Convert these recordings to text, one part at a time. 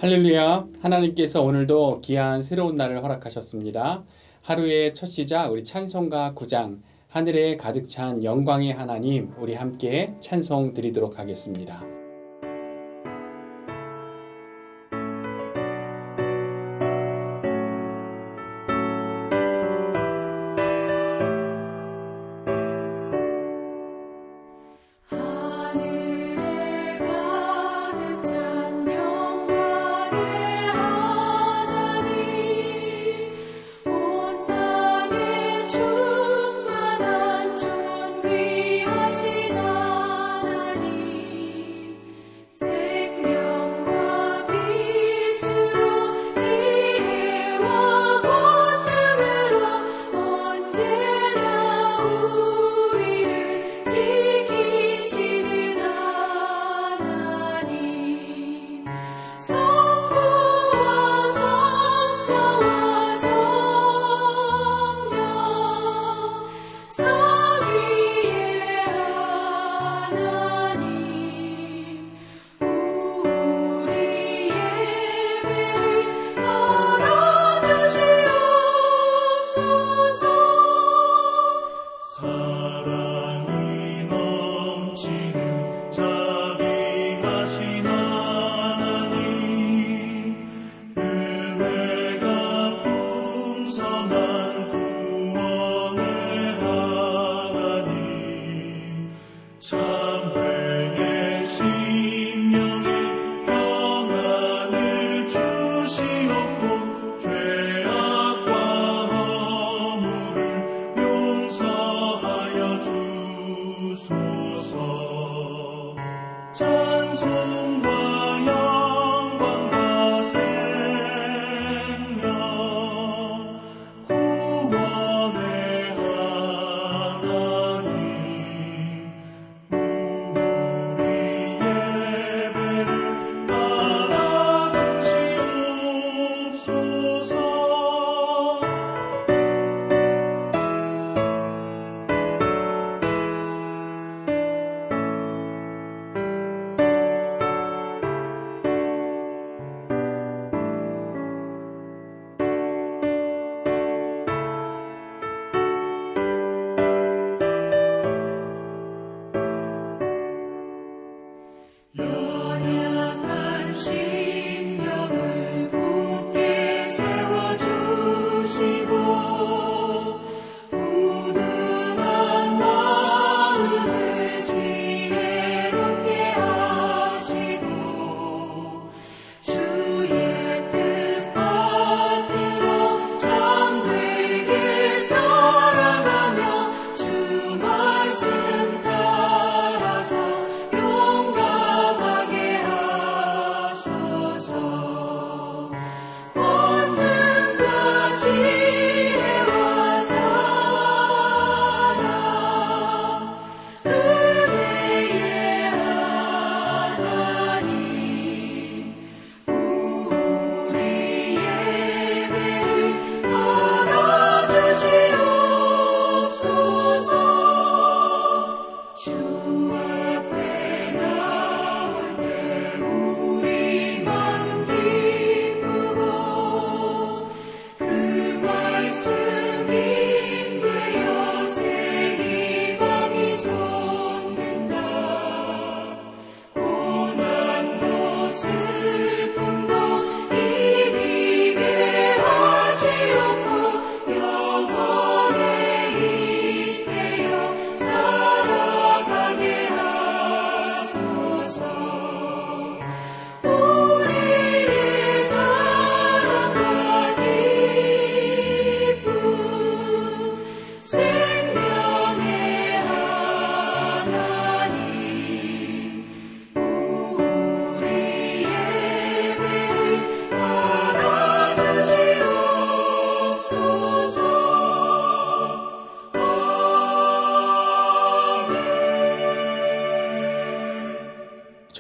할렐루야. 하나님께서 오늘도 귀한 새로운 날을 허락하셨습니다. 하루의 첫 시작 우리 찬송가 9장 하늘에 가득 찬 영광의 하나님, 우리 함께 찬송 드리도록 하겠습니다.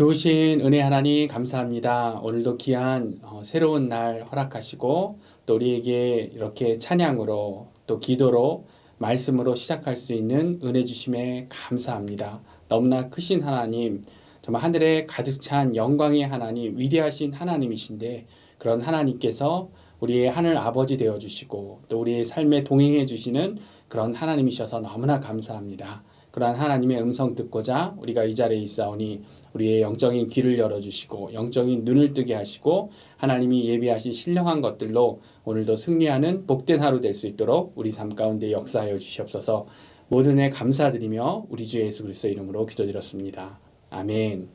좋으신 은혜 하나님 감사합니다. 오늘도 귀한 새로운 날 허락하시고 또 우리에게 이렇게 찬양으로 또 기도로 말씀으로 시작할 수 있는 은혜 주심에 감사합니다. 너무나 크신 하나님, 정말 하늘에 가득 찬 영광의 하나님, 위대하신 하나님이신데 그런 하나님께서 우리의 하늘 아버지 되어 주시고 또 우리의 삶에 동행해 주시는 그런 하나님이셔서 너무나 감사합니다. 그러한 하나님의 음성 듣고자 우리가 이 자리에 있사오니 우리의 영적인 귀를 열어주시고 영적인 눈을 뜨게 하시고 하나님이 예비하신 신령한 것들로 오늘도 승리하는 복된 하루 될 수 있도록 우리 삶 가운데 역사하여 주시옵소서. 모든 애 감사드리며 우리 주 예수 그리스도의 이름으로 기도드렸습니다. 아멘.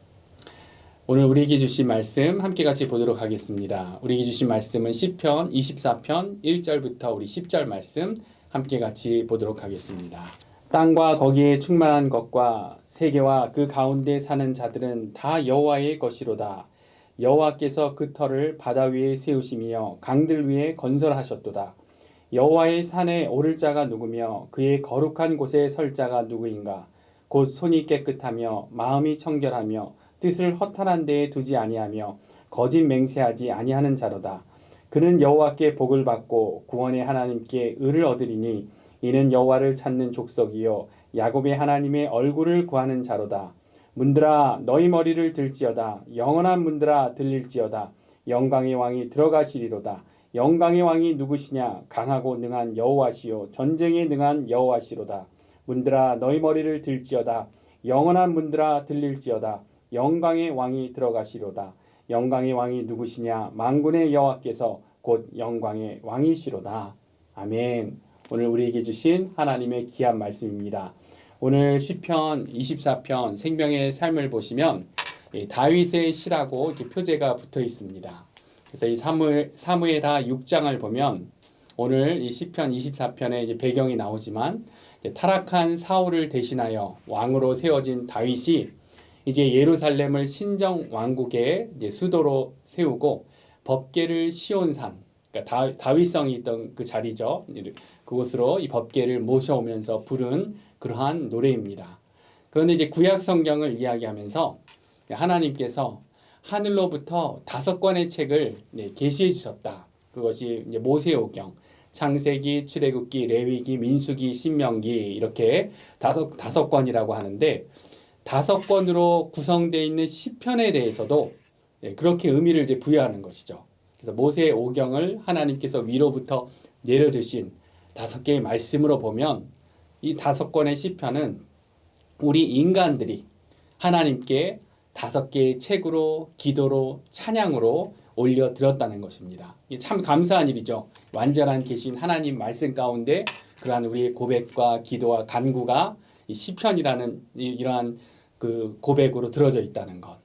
오늘 우리에게 주신 말씀 함께 같이 보도록 하겠습니다. 우리에게 주신 말씀은 시편 24편 1절부터 우리 10절 말씀 함께 같이 보도록 하겠습니다. 땅과 거기에 충만한 것과 세계와 그 가운데 사는 자들은 다 여호와의 것이로다. 여호와께서 그 터를 바다 위에 세우시며 강들 위에 건설하셨도다. 여호와의 산에 오를 자가 누구며 그의 거룩한 곳에 설 자가 누구인가? 곧 손이 깨끗하며 마음이 청결하며 뜻을 허탄한 데에 두지 아니하며 거짓 맹세하지 아니하는 자로다. 그는 여호와께 복을 받고 구원의 하나님께 의를 얻으리니 이는 여호와를 찾는 족속이요 야곱의 하나님의 얼굴을 구하는 자로다. 문들아 너희 머리를 들지어다. 영원한 문들아 들릴지어다. 영광의 왕이 들어가시리로다. 영광의 왕이 누구시냐? 강하고 능한 여호와시요 전쟁에 능한 여호와시로다. 문들아 너희 머리를 들지어다. 영원한 문들아 들릴지어다. 영광의 왕이 들어가시로다. 영광의 왕이 누구시냐? 만군의 여호와께서 곧 영광의 왕이시로다. 아멘. 오늘 우리에게 주신 하나님의 귀한 말씀입니다. 오늘 시편 24편 생명의 삶을 보시면 다윗의 시라고 이렇게 표제가 붙어 있습니다. 그래서 이 사무엘하 6장을 보면 오늘 이 시편 24편의 이제 배경이 나오지만 이제 타락한 사울을 대신하여 왕으로 세워진 다윗이 이제 예루살렘을 신정 왕국의 이제 수도로 세우고 법궤를 시온산, 그러니까 다윗성이 있던 그 자리죠. 그곳으로 이 법궤를 모셔오면서 부른 그러한 노래입니다. 그런데 이제 구약 성경을 이야기하면서 하나님께서 하늘로부터 5권의 책을 계시해 주셨다. 그것이 이제 모세오경, 창세기, 출애굽기, 레위기, 민수기, 신명기 이렇게 다섯 권이라고 하는데 5권으로 구성되어 있는 시편에 대해서도 그렇게 의미를 이제 부여하는 것이죠. 그래서 모세오경을 하나님께서 위로부터 내려주신 5개의 말씀으로 보면 이 5권의 시편은 우리 인간들이 하나님께 5개의 책으로 기도로 찬양으로 올려드렸다는 것입니다. 이게 참 감사한 일이죠. 완전한 계신 하나님 말씀 가운데 그러한 우리의 고백과 기도와 간구가 이 시편이라는 이러한 그 고백으로 들어져 있다는 것.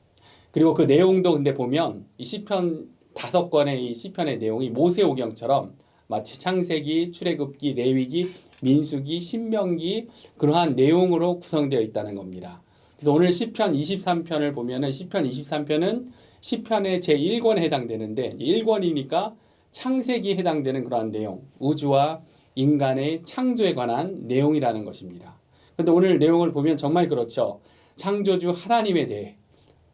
그리고 그 내용도 근데 보면 이 시편 5권의 이 시편의 내용이 모세오경처럼 마치 창세기, 출애굽기, 레위기, 민수기, 신명기 그러한 내용으로 구성되어 있다는 겁니다. 그래서 오늘 시편 23편을 보면은 시편 23편은 시편의 제1권에 해당되는데 1권이니까 창세기에 해당되는 그러한 내용, 우주와 인간의 창조에 관한 내용이라는 것입니다. 그런데 오늘 내용을 보면 정말 그렇죠. 창조주 하나님에 대해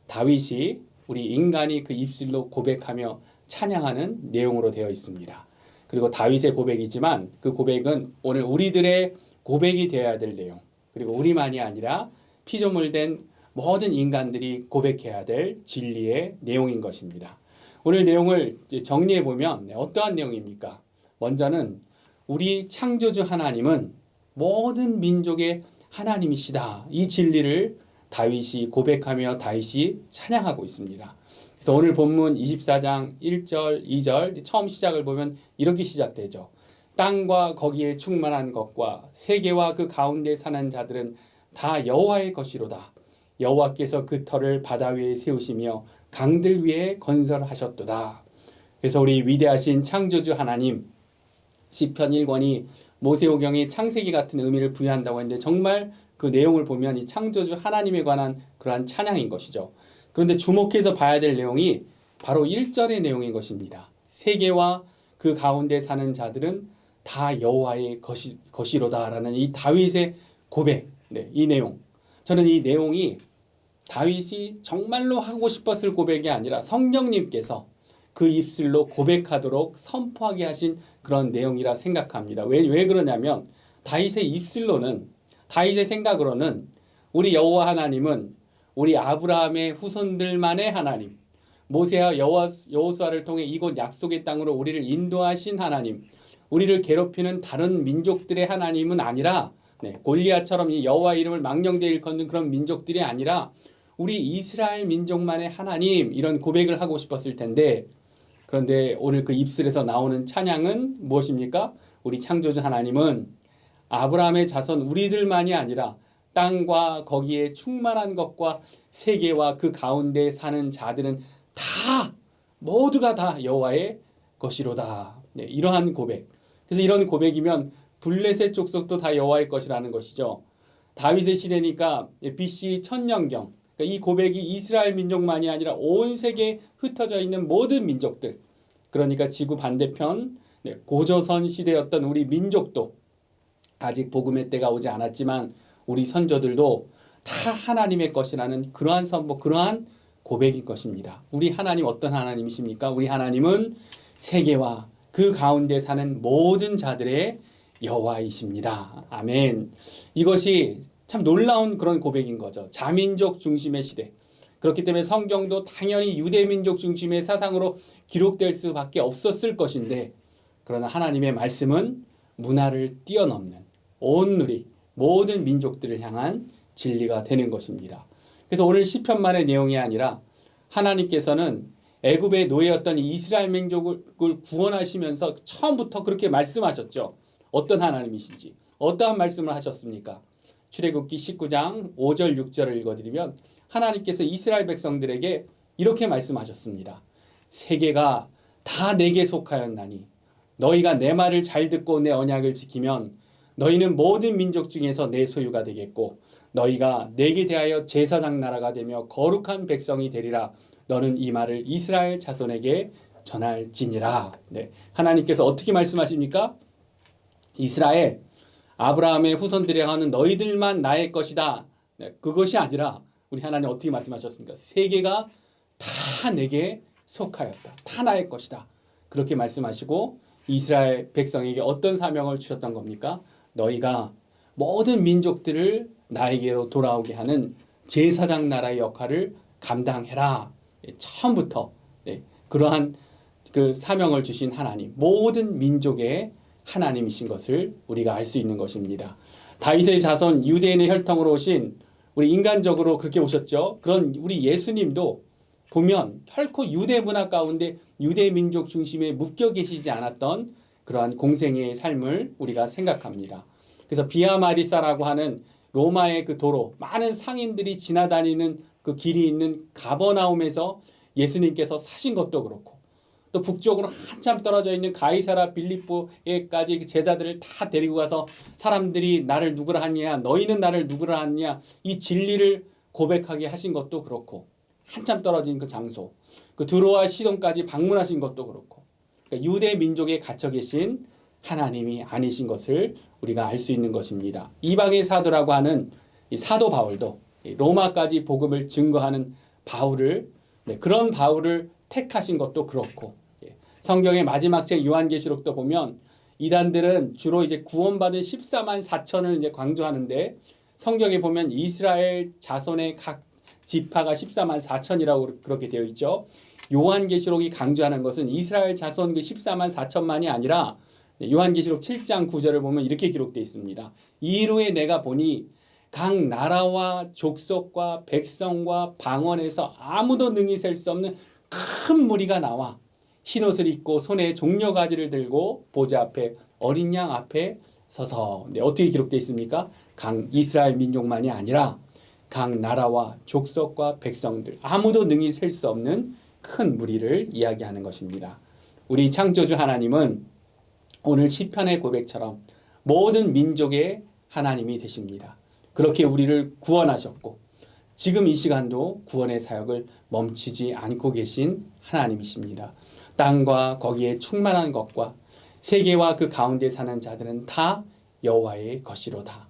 다윗이 우리 인간이 그 입술로 고백하며 찬양하는 내용으로 되어 있습니다. 그리고 다윗의 고백이지만 그 고백은 오늘 우리들의 고백이 되어야 될 내용, 그리고 우리만이 아니라 피조물된 모든 인간들이 고백해야 될 진리의 내용인 것입니다. 오늘 내용을 정리해 보면 어떠한 내용입니까? 먼저는 우리 창조주 하나님은 모든 민족의 하나님이시다. 이 진리를 다윗이 고백하며 다윗이 찬양하고 있습니다. 그래서 오늘 본문 24장 1절, 2절 처음 시작을 보면 이렇게 시작되죠. 땅과 거기에 충만한 것과 세계와 그 가운데 사는 자들은 다 여호와의 것이로다. 여호와께서 그 터를 바다 위에 세우시며 강들 위에 건설하셨도다. 그래서 우리 위대하신 창조주 하나님, 시편 1권이 모세오경의 창세기 같은 의미를 부여한다고 했는데 정말 그 내용을 보면 이 창조주 하나님에 관한 그러한 찬양인 것이죠. 그런데 주목해서 봐야 될 내용이 바로 1절의 내용인 것입니다. 세계와 그 가운데 사는 자들은 다 여호와의 것이로다라는 이 다윗의 고백, 이 내용. 저는 이 내용이 다윗이 정말로 하고 싶었을 고백이 아니라 성령님께서 그 입술로 고백하도록 선포하게 하신 그런 내용이라 생각합니다. 왜 그러냐면 다윗의 입술로는, 다윗의 생각으로는 우리 여호와 하나님은 우리 아브라함의 후손들만의 하나님, 모세와 여호수아를 통해 이곳 약속의 땅으로 우리를 인도하신 하나님, 우리를 괴롭히는 다른 민족들의 하나님은 아니라 골리앗처럼 이 여호와 이름을 망령되이 일컫는 그런 민족들이 아니라 우리 이스라엘 민족만의 하나님, 이런 고백을 하고 싶었을 텐데, 그런데 오늘 그 입술에서 나오는 찬양은 무엇입니까? 우리 창조주 하나님은 아브라함의 자손 우리들만이 아니라 땅과 거기에 충만한 것과 세계와 그 가운데 사는 자들은 다, 모두가 다 여호와의 것이로다. 이러한 고백. 그래서 이런 고백이면 블레셋 족속도 다 여호와의 것이라는 것이죠. 다윗의 시대니까 BC 1000년경, 이 고백이 이스라엘 민족만이 아니라 온 세계에 흩어져 있는 모든 민족들, 그러니까 지구 반대편 고조선 시대였던 우리 민족도, 아직 복음의 때가 오지 않았지만 우리 선조들도 다 하나님의 것이라는 그러한 선포, 그러한 고백인 것입니다. 우리 하나님 어떤 하나님이십니까? 우리 하나님은 세계와 그 가운데 사는 모든 자들의 여호와이십니다. 아멘. 이것이 참 놀라운 그런 고백인 거죠. 자민족 중심의 시대. 그렇기 때문에 성경도 당연히 유대민족 중심의 사상으로 기록될 수밖에 없었을 것인데, 그러나 하나님의 말씀은 문화를 뛰어넘는 온 누리 모든 민족들을 향한 진리가 되는 것입니다. 그래서 오늘 시편만의 내용이 아니라 하나님께서는 애굽의 노예였던 이스라엘 민족을 구원하시면서 처음부터 그렇게 말씀하셨죠. 어떤 하나님이신지, 어떠한 말씀을 하셨습니까? 출애굽기 19장 5절 6절을 읽어드리면 하나님께서 이스라엘 백성들에게 이렇게 말씀하셨습니다. 세계가 다 내게 속하였나니 너희가 내 말을 잘 듣고 내 언약을 지키면 너희는 모든 민족 중에서 내 소유가 되겠고 너희가 내게 대하여 제사장 나라가 되며 거룩한 백성이 되리라. 너는 이 말을 이스라엘 자손에게 전할지니라. 하나님께서 어떻게 말씀하십니까? 이스라엘, 아브라함의 후손들이 하는 너희들만 나의 것이다. 그것이 아니라 우리 하나님 어떻게 말씀하셨습니까? 세계가 다 내게 속하였다. 다 나의 것이다. 그렇게 말씀하시고 이스라엘 백성에게 어떤 사명을 주셨던 겁니까? 너희가 모든 민족들을 나에게로 돌아오게 하는 제사장 나라의 역할을 감당해라. 처음부터 그러한 그 사명을 주신 하나님, 모든 민족의 하나님이신 것을 우리가 알 수 있는 것입니다. 다윗의 자손 유대인의 혈통으로 오신, 우리 인간적으로 그렇게 오셨죠. 그런 우리 예수님도 보면 결코 유대 문화 가운데 유대 민족 중심에 묶여 계시지 않았던 그러한 공생애의 삶을 우리가 생각합니다. 그래서 비아 마리사라고 하는 로마의 그 도로, 많은 상인들이 지나다니는 그 길이 있는 가버나움에서 예수님께서 사신 것도 그렇고, 또 북쪽으로 한참 떨어져 있는 가이사라 빌립보에까지 제자들을 다 데리고 가서 사람들이 나를 누구라 하냐, 너희는 나를 누구라 하냐, 이 진리를 고백하게 하신 것도 그렇고, 한참 떨어진 그 장소, 그 두로와 시돈까지 방문하신 것도 그렇고, 그러니까 유대 민족에 갇혀 계신 하나님이 아니신 것을 우리가 알 수 있는 것입니다. 이방의 사도라고 하는 이 사도 바울도 로마까지 복음을 증거하는 바울을, 그런 바울을 택하신 것도 그렇고, 성경의 마지막 책 요한계시록도 보면 이단들은 주로 이제 구원받은 14만 4천을 이제 강조하는데, 성경에 보면 이스라엘 자손의 각 지파가 14만 4천이라고 그렇게 되어 있죠. 요한계시록이 강조하는 것은 이스라엘 자손 그 14만 4천만이 아니라, 요한계시록 7장 9절을 보면 이렇게 기록되어 있습니다. 이후에 내가 보니 각 나라와 족속과 백성과 방언에서 아무도 능히 셀 수 없는 큰 무리가 나와 흰옷을 입고 손에 종려가지를 들고 보좌 앞에 어린 양 앞에 서서, 어떻게 기록되어 있습니까? 각 이스라엘 민족만이 아니라 각 나라와 족속과 백성들, 아무도 능히 셀 수 없는 큰 무리를 이야기하는 것입니다. 우리 창조주 하나님은 오늘 시편의 고백처럼 모든 민족의 하나님이 되십니다. 그렇게 우리를 구원하셨고 지금 이 시간도 구원의 사역을 멈추지 않고 계신 하나님이십니다. 땅과 거기에 충만한 것과 세계와 그 가운데 사는 자들은 다 여호와의 것이로다.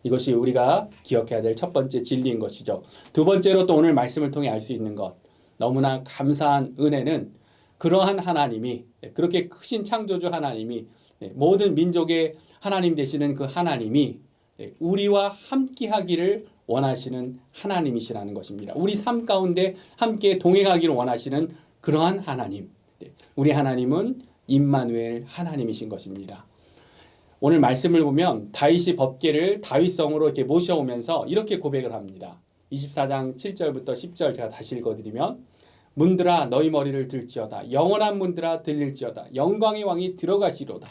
이것이 우리가 기억해야 될 첫 번째 진리인 것이죠. 두 번째로 또 오늘 말씀을 통해 알 수 있는 것, 너무나 감사한 은혜는 그러한 하나님이, 그렇게 크신 창조주 하나님이, 모든 민족의 하나님 되시는 그 하나님이 우리와 함께 하기를 원하시는 하나님이시라는 것입니다. 우리 삶 가운데 함께 동행하기를 원하시는 그러한 하나님. 우리 하나님은 임마누엘 하나님이신 것입니다. 오늘 말씀을 보면 다윗이 법궤를 다윗성으로 이렇게 모셔오면서 이렇게 고백을 합니다. 24장 7절부터 10절 제가 다시 읽어드리면 문들아 너희 머리를 들지어다. 영원한 문들아 들릴지어다. 영광의 왕이 들어가시로다.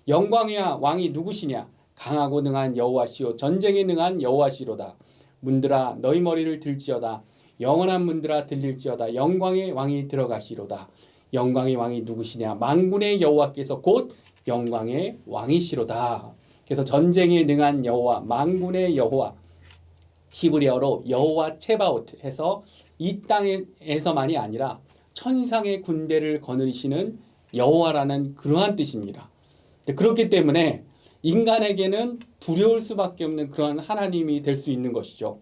영광의 왕이 누구시냐? 강하고 능한 여호와시오 전쟁에 능한 여호와시로다. 문들아 너희 머리를 들지어다. 영원한 문들아 들릴지어다. 영광의 왕이 들어가시로다. 영광의 왕이 누구시냐? 만군의 여호와께서 곧 영광의 왕이시로다. 그래서 전쟁에 능한 여호와, 만군의 여호와, 히브리어로 여호와 체바오트 해서 이 땅에서만이 아니라 천상의 군대를 거느리시는 여호와라는 그러한 뜻입니다. 그렇기 때문에 인간에게는 두려울 수밖에 없는 그런 하나님이 될 수 있는 것이죠.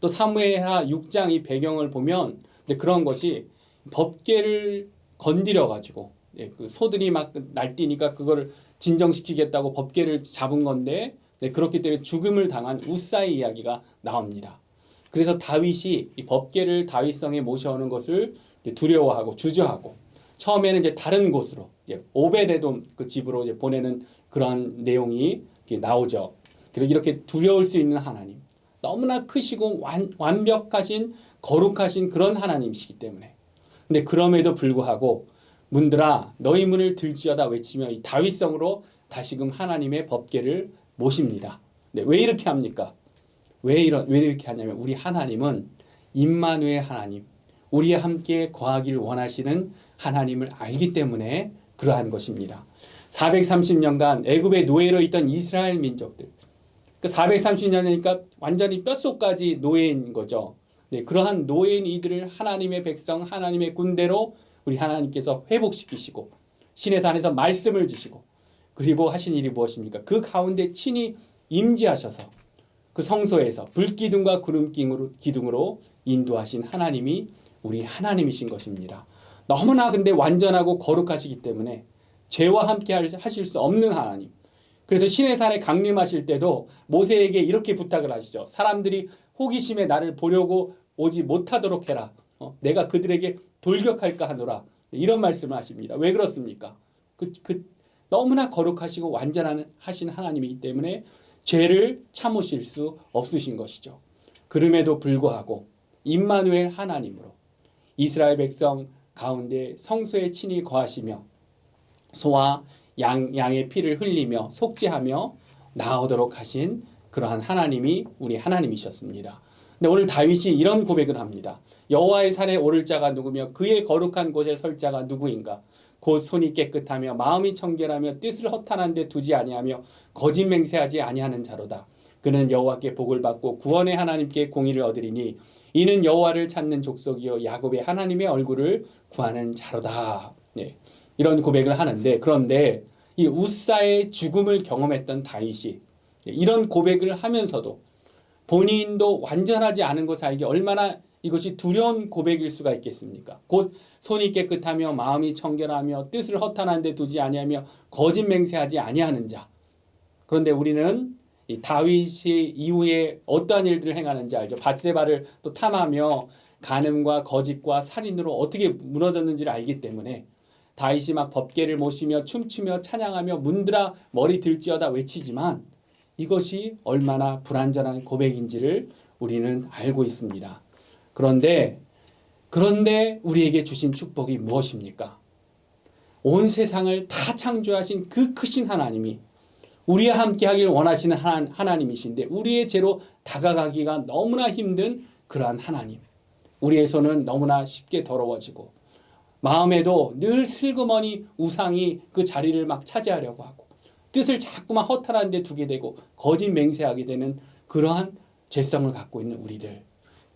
또 사무엘하 6장 이 배경을 보면 그런 것이 법궤를 건드려 가지고 그 소들이 막 날뛰니까 그거를 진정시키겠다고 법궤를 잡은 건데 그렇기 때문에 죽음을 당한 우사의 이야기가 나옵니다. 그래서 다윗이 이 법궤를 다윗성에 모셔오는 것을 두려워하고 주저하고 처음에는 이제 다른 곳으로 오베데돔 그 집으로 이제 보내는 그런 내용이 나오죠. 그리고 이렇게 두려울 수 있는 하나님, 너무나 크시고 완벽하신 거룩하신 그런 하나님이시기 때문에. 근데 그럼에도 불구하고 문들아 너희 문을 들지어다 외치며 이 다윗성으로 다시금 하나님의 법궤를 모십니다. 왜 이렇게 합니까? 왜 이렇게 하냐면 우리 하나님은 임마누엘 하나님, 우리와 함께 거하길 원하시는 하나님을 알기 때문에 그러한 것입니다. 430년간 애굽의 노예로 있던 이스라엘 민족들, 그 430년이니까 완전히 뼛속까지 노예인 거죠. 그러한 노예인 이들을 하나님의 백성, 하나님의 군대로 우리 하나님께서 회복시키시고 신의 산에서 말씀을 주시고 그리고 하신 일이 무엇입니까? 그 가운데 친히 임재하셔서 그 성소에서 불기둥과 기둥으로 인도하신 하나님이 우리 하나님이신 것입니다. 너무나 근데 완전하고 거룩하시기 때문에 죄와 함께 하실 수 없는 하나님. 그래서 신의 산에 강림하실 때도 모세에게 이렇게 부탁을 하시죠. 사람들이 호기심에 나를 보려고 오지 못하도록 해라. 내가 그들에게 돌격할까 하노라. 이런 말씀을 하십니다. 왜 그렇습니까? 너무나 거룩하시고 완전하신 하나님이기 때문에 죄를 참으실 수 없으신 것이죠. 그럼에도 불구하고 임마누엘 하나님으로 이스라엘 백성 가운데 성소에 친히 거하시며 소와 양의 피를 흘리며 속죄하며 나오도록 하신 그러한 하나님이 우리 하나님이셨습니다. 근데 오늘 다윗이 이런 고백을 합니다. 여호와의 산에 오를 자가 누구며 그의 거룩한 곳에 설 자가 누구인가? 곧 손이 깨끗하며 마음이 청결하며 뜻을 허탄한 데 두지 아니하며 거짓 맹세하지 아니하는 자로다. 그는 여호와께 복을 받고 구원의 하나님께 공의를 얻으리니 이는 여호와를 찾는 족속이요 야곱의 하나님의 얼굴을 구하는 자로다. 이런 고백을 하는데, 그런데 이 우사의 죽음을 경험했던 다윗이 이런 고백을 하면서도 본인도 완전하지 않은 것을 알기 얼마나 이것이 두려운 고백일 수가 있겠습니까? 곧 손이 깨끗하며 마음이 청결하며 뜻을 허탄한 데 두지 아니하며 거짓 맹세하지 아니하는 자. 그런데 우리는 이 다윗이 이후에 어떠한 일들을 행하는지 알죠. 밧세바를 또 탐하며 간음과 거짓과 살인으로 어떻게 무너졌는지를 알기 때문에 다윗이 막 법궤를 모시며 춤추며 찬양하며 문들아 머리 들지어다 외치지만 이것이 얼마나 불완전한 고백인지를 우리는 알고 있습니다. 그런데 우리에게 주신 축복이 무엇입니까? 온 세상을 다 창조하신 그 크신 하나님이 우리와 함께하길 원하시는 하나님이신데 우리의 죄로 다가가기가 너무나 힘든 그러한 하나님. 우리의 손은 너무나 쉽게 더러워지고 마음에도 늘 슬그머니 우상이 그 자리를 막 차지하려고 하고 뜻을 자꾸만 허탈한 데 두게 되고 거짓 맹세하게 되는 그러한 죄성을 갖고 있는 우리들.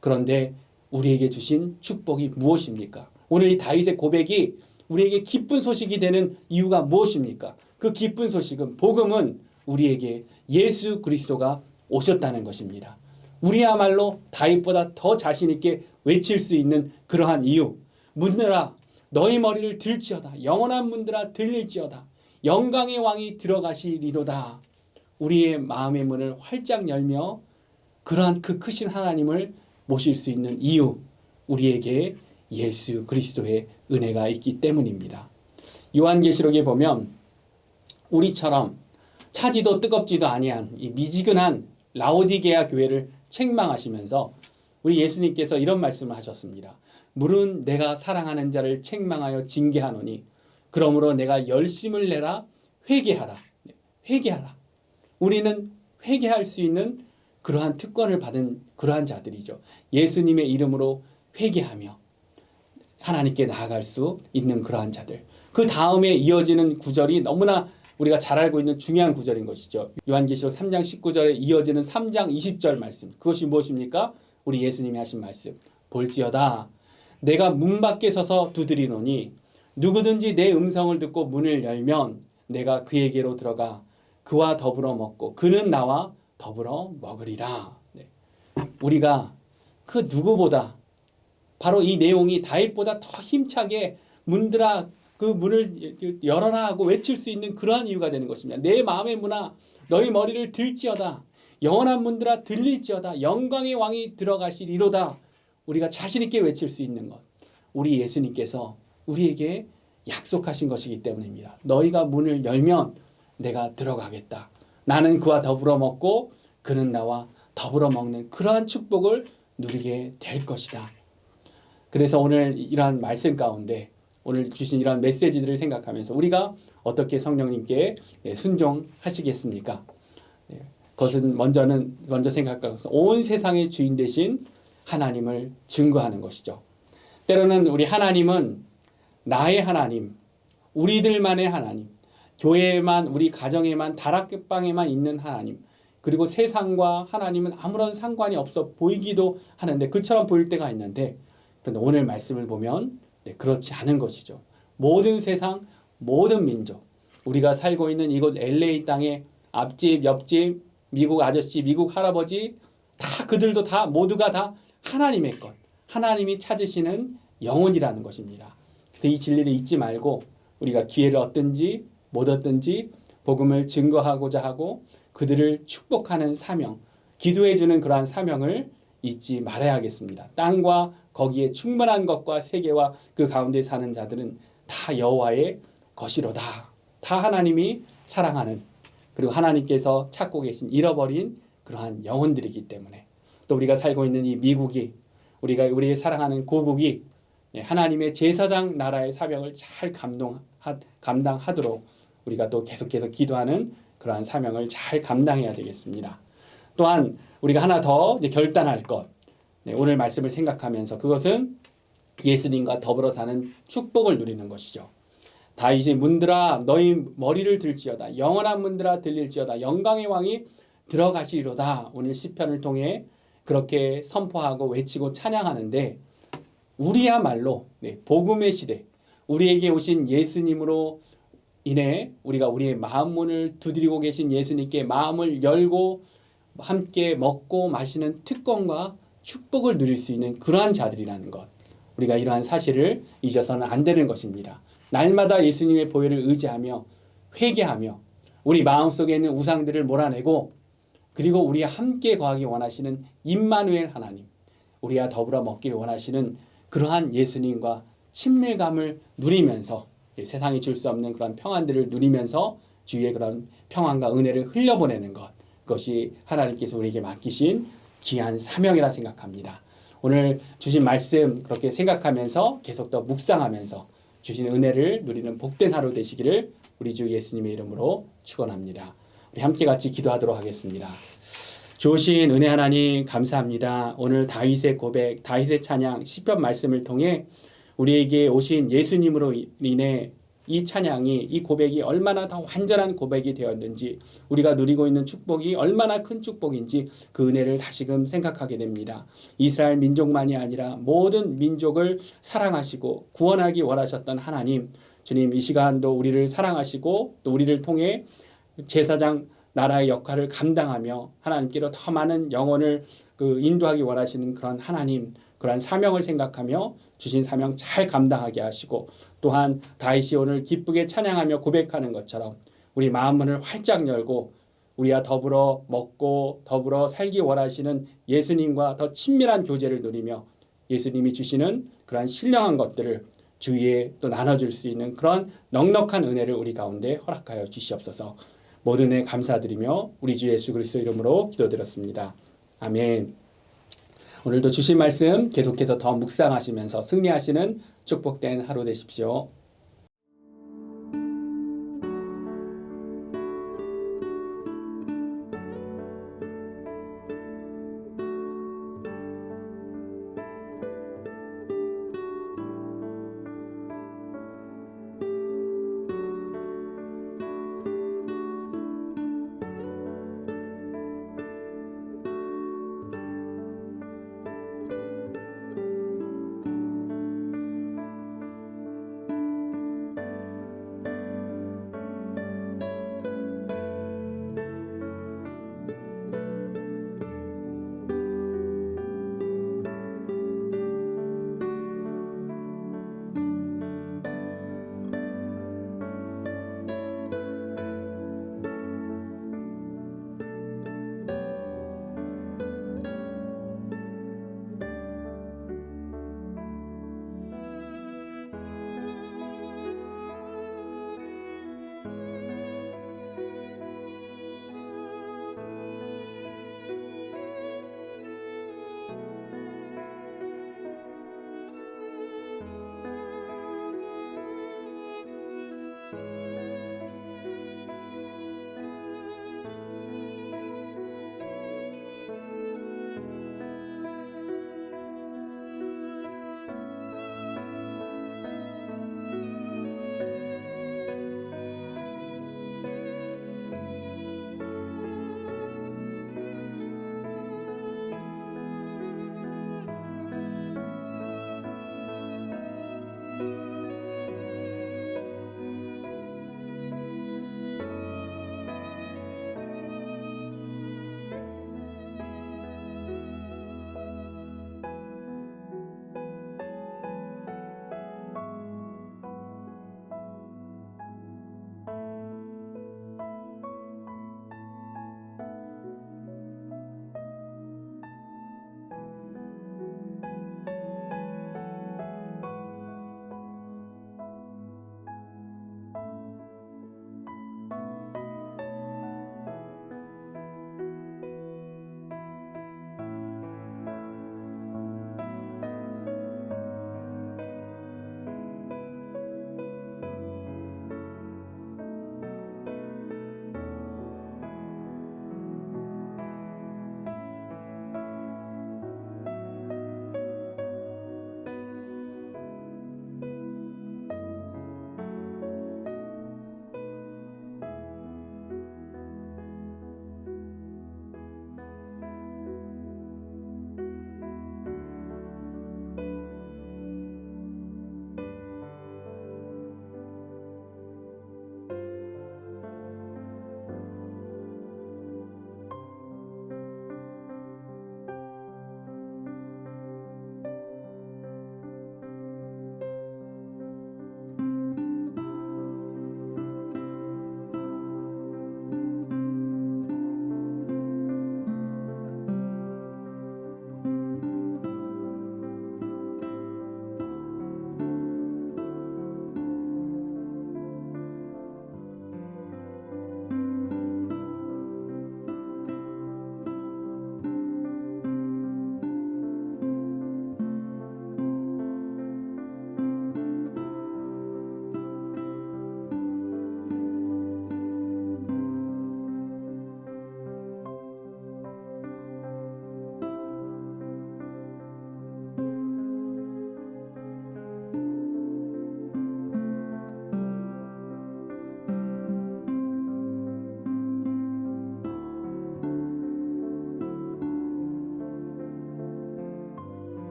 그런데 우리에게 주신 축복이 무엇입니까? 오늘 이 다윗의 고백이 우리에게 기쁜 소식이 되는 이유가 무엇입니까? 그 기쁜 소식은, 복음은 우리에게 예수 그리스도가 오셨다는 것입니다. 우리야말로 다윗보다 더 자신 있게 외칠 수 있는 그러한 이유. 문들아 너희 머리를 들지어다. 영원한 문들아 들릴지어다. 영광의 왕이 들어가시리로다. 우리의 마음의 문을 활짝 열며 그러한 그 크신 하나님을 모실 수 있는 이유, 우리에게 예수 그리스도의 은혜가 있기 때문입니다. 요한계시록에 보면 우리처럼 차지도 뜨겁지도 아니한 이 미지근한 라오디게아 교회를 책망하시면서 우리 예수님께서 이런 말씀을 하셨습니다. 물은 내가 사랑하는 자를 책망하여 징계하노니 그러므로 내가 열심을 내라 회개하라. 회개하라. 우리는 회개할 수 있는 그러한 특권을 받은 그러한 자들이죠. 예수님의 이름으로 회개하며 하나님께 나아갈 수 있는 그러한 자들. 그 다음에 이어지는 구절이 너무나 우리가 잘 알고 있는 중요한 구절인 것이죠. 요한계시록 3장 19절에 이어지는 3장 20절 말씀. 그것이 무엇입니까? 우리 예수님이 하신 말씀. 볼지어다 내가 문 밖에 서서 두드리노니 누구든지 내 음성을 듣고 문을 열면 내가 그에게로 들어가 그와 더불어 먹고 그는 나와 더불어 먹으리라. 네. 우리가 그 누구보다 바로 이 내용이 다윗보다 더 힘차게 문들아 그 문을 열어라 하고 외칠 수 있는 그러한 이유가 되는 것입니다. 내 마음의 문아 너희 머리를 들지어다. 영원한 문들아 들릴지어다. 영광의 왕이 들어가시리로다. 우리가 자신 있게 외칠 수 있는 것. 우리 예수님께서 우리에게 약속하신 것이기 때문입니다. 너희가 문을 열면 내가 들어가겠다. 나는 그와 더불어 먹고 그는 나와 더불어 먹는 그러한 축복을 누리게 될 것이다. 그래서 오늘 이러한 말씀 가운데 오늘 주신 이러한 메시지들을 생각하면서 우리가 어떻게 성령님께 순종하시겠습니까? 그것은 먼저 생각하고 온 세상의 주인 되신 하나님을 증거하는 것이죠. 때로는 우리 하나님은 나의 하나님, 우리들만의 하나님, 교회에만 우리 가정에만 다락방에만 있는 하나님, 그리고 세상과 하나님은 아무런 상관이 없어 보이기도 하는데 그처럼 보일 때가 있는데 그런데 오늘 말씀을 보면 그렇지 않은 것이죠. 모든 세상, 모든 민족, 우리가 살고 있는 이곳 LA 땅에 앞집, 옆집, 미국 아저씨, 미국 할아버지 다 그들도 다 모두가 다 하나님의 것, 하나님이 찾으시는 영혼이라는 것입니다. 그래서 이 진리를 잊지 말고 우리가 기회를 얻든지 못 얻든지 복음을 증거하고자 하고 그들을 축복하는 사명, 기도해주는 그러한 사명을 잊지 말아야겠습니다. 땅과 거기에 충만한 것과 세계와 그 가운데 사는 자들은 다 여호와의 것이로다. 다 하나님이 사랑하는 그리고 하나님께서 찾고 계신 잃어버린 그러한 영혼들이기 때문에 또 우리가 살고 있는 이 미국이 우리의 사랑하는 고국이 하나님의 제사장 나라의 사명을 잘 감당하도록 우리가 또 계속해서 기도하는 그러한 사명을 잘 감당해야 되겠습니다. 또한 우리가 하나 더 결단할 것, 오늘 말씀을 생각하면서 그것은 예수님과 더불어 사는 축복을 누리는 것이죠. 다윗이 문들아 너희 머리를 들지어다. 영원한 문들아 들릴지어다. 영광의 왕이 들어가시리로다. 오늘 시편을 통해 그렇게 선포하고 외치고 찬양하는데 우리야말로 복음의 시대, 우리에게 오신 예수님으로 인해 우리가 우리의 마음 문을 두드리고 계신 예수님께 마음을 열고 함께 먹고 마시는 특권과 축복을 누릴 수 있는 그러한 자들이라는 것. 우리가 이러한 사실을 잊어서는 안 되는 것입니다. 날마다 예수님의 보혈을 의지하며 회개하며 우리 마음속에 있는 우상들을 몰아내고 그리고 우리와 함께 거하기 원하시는 임마누엘 하나님, 우리와 더불어 먹기를 원하시는 그러한 예수님과 친밀감을 누리면서 세상이 줄 수 없는 그런 평안들을 누리면서 주위에 그런 평안과 은혜를 흘려보내는 것, 그것이 하나님께서 우리에게 맡기신 귀한 사명이라 생각합니다. 오늘 주신 말씀 그렇게 생각하면서 계속 더 묵상하면서 주신 은혜를 누리는 복된 하루 되시기를 우리 주 예수님의 이름으로 축원합니다. 우리 함께 같이 기도하도록 하겠습니다. 좋으신 은혜 하나님 감사합니다. 오늘 다윗의 고백, 다윗의 찬양, 시편 말씀을 통해 우리에게 오신 예수님으로 인해 이 찬양이, 이 고백이 얼마나 더 완전한 고백이 되었는지, 우리가 누리고 있는 축복이 얼마나 큰 축복인지 그 은혜를 다시금 생각하게 됩니다. 이스라엘 민족만이 아니라 모든 민족을 사랑하시고 구원하기 원하셨던 하나님, 주님 이 시간도 우리를 사랑하시고 또 우리를 통해 제사장 나라의 역할을 감당하며 하나님께로 더 많은 영혼을 인도하기 원하시는 그런 하나님, 그러한 사명을 생각하며 주신 사명 잘 감당하게 하시고 또한 다윗이 오늘 기쁘게 찬양하며 고백하는 것처럼 우리 마음문을 활짝 열고 우리와 더불어 먹고 더불어 살기 원하시는 예수님과 더 친밀한 교제를 누리며 예수님이 주시는 그러한 신령한 것들을 주위에 또 나눠줄 수 있는 그런 넉넉한 은혜를 우리 가운데 허락하여 주시옵소서. 모든 애 감사드리며 우리 주 예수 그리스도 이름으로 기도드렸습니다. 아멘. 오늘도 주신 말씀 계속해서 더 묵상하시면서 승리하시는 축복된 하루 되십시오.